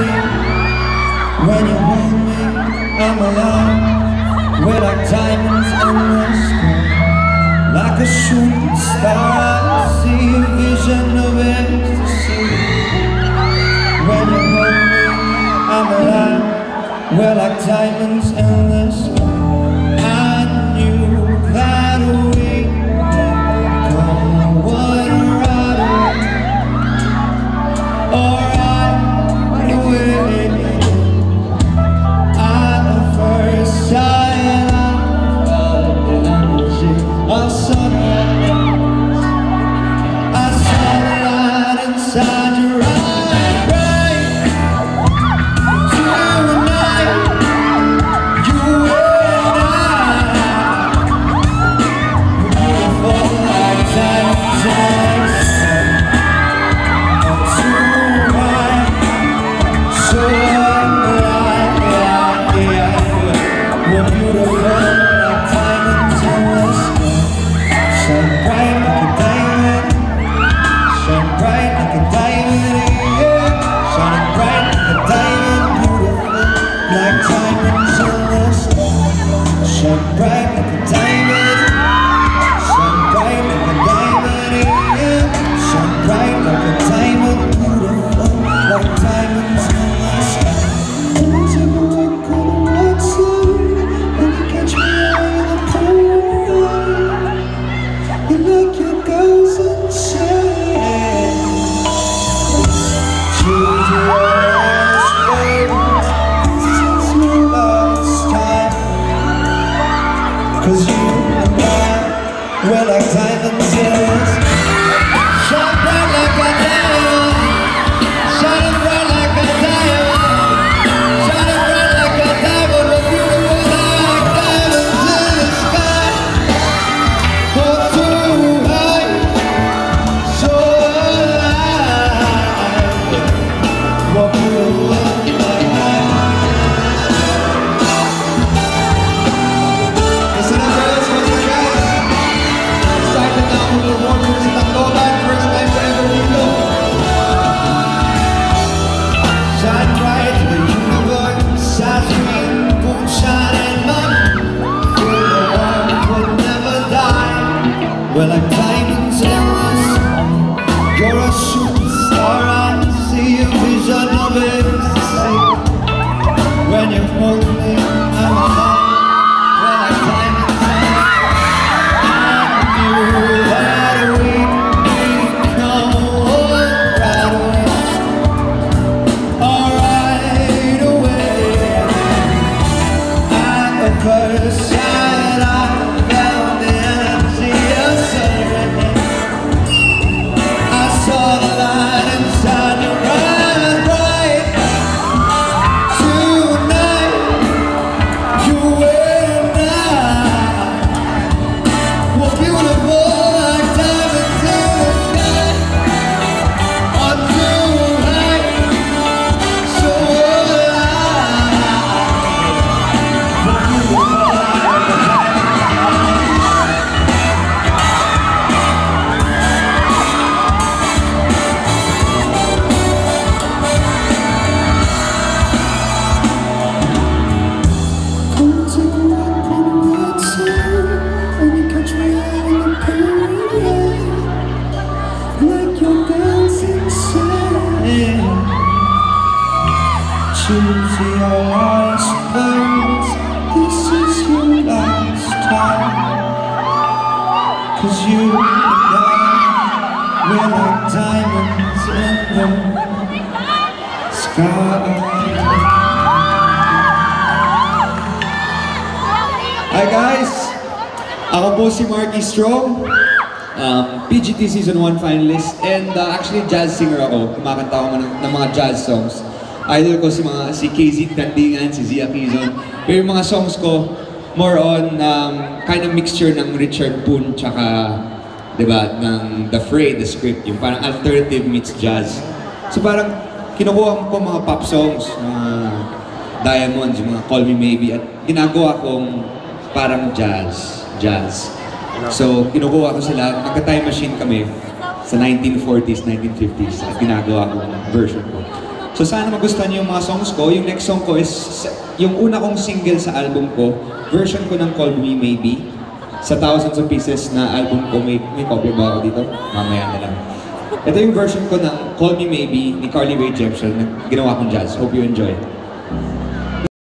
me, when you hold me, I'm alive. We're like diamonds in the sky, like a shooting star. I see a vision of ecstasy. When you hold me, I'm alive. We're like diamonds in the sky. I knew that we could go one right or right away. At the first sight, I felt the energy of sunrise. I saw the light inside your eyes, bright tonight. You and I were beautiful like diamonds in the sun. Tonight, so alive, we're beautiful like diamonds in the sky. Shine bright like a diamond, shine bright like a diamond, yeah. Shining bright like a diamond, beautiful like diamonds in the sky. Shine bright like a diamond, shine bright like a diamond, yeah. Shine bright like a diamond, beautiful like diamonds in the sky. Take a look on the white side, and you catch me eye in the cold. You like your girls inside. Choose your last words, since your last time. 'Cause you and I, we're like diamonds in the sky. Shine bright like a diamond, shining bright like a diamond, shining bright like a diamond. We're beautiful like diamonds in the sky. Oh, tonight, so alive. We're beautiful like diamonds. Listen up, girls. What's up, guys? Starting now with the warm music on low line. First time forever we go. Shine bright to the universe, as we moonshine and mud. Feel the warmth will never die. We're like diamonds in the sun. You're a shooting star, I see a vision of ecstasy. When you hold me, I'm alive. We're like diamonds in the sun. I knew that we become one right away. Right away. At the first sight, I felt the energy of sunrise. I saw the light inside your eyes, bright tonight. You and I were beautiful like diamonds in the sky. On tonight, so alive. We're beautiful like a Come take a walk on the white side, and you catch my eye in the cold. Like your girls inside. Choose your last words, this is your last time. 'Cause you and I, we're like diamonds in the sky. Hi guys! Ako po si Marky Strong, PGT Season 1 finalist, and actually jazz singer ako. Kumakanta ako ng mga jazz songs. Idol ko si KZ Tandingan, si Zia Quezon. Pero yung mga songs ko, more on kind of mixture ng Richard Poon tsaka, diba, ng The Fray, the script. Yung parang alternative meets jazz. So parang kinukuha ko po mga pop songs, mga Diamonds, yung mga Call Me Maybe, at ginagawa kong parang jazz. So, kinukuha ko sila, nagka-time machine kami sa 1940s, 1950s, at ginagawa ko version ko. So sana magustuhan niyo yung mga songs ko. Yung next song ko is yung una kong single sa album ko, version ko ng Call Me Maybe. Sa Thousands of Pieces na album ko, may copy ba ako dito? Mamaya na lang. Ito yung version ko ng Call Me Maybe ni Carly Rae Jepsen na ginawa kong jazz. Hope you enjoy.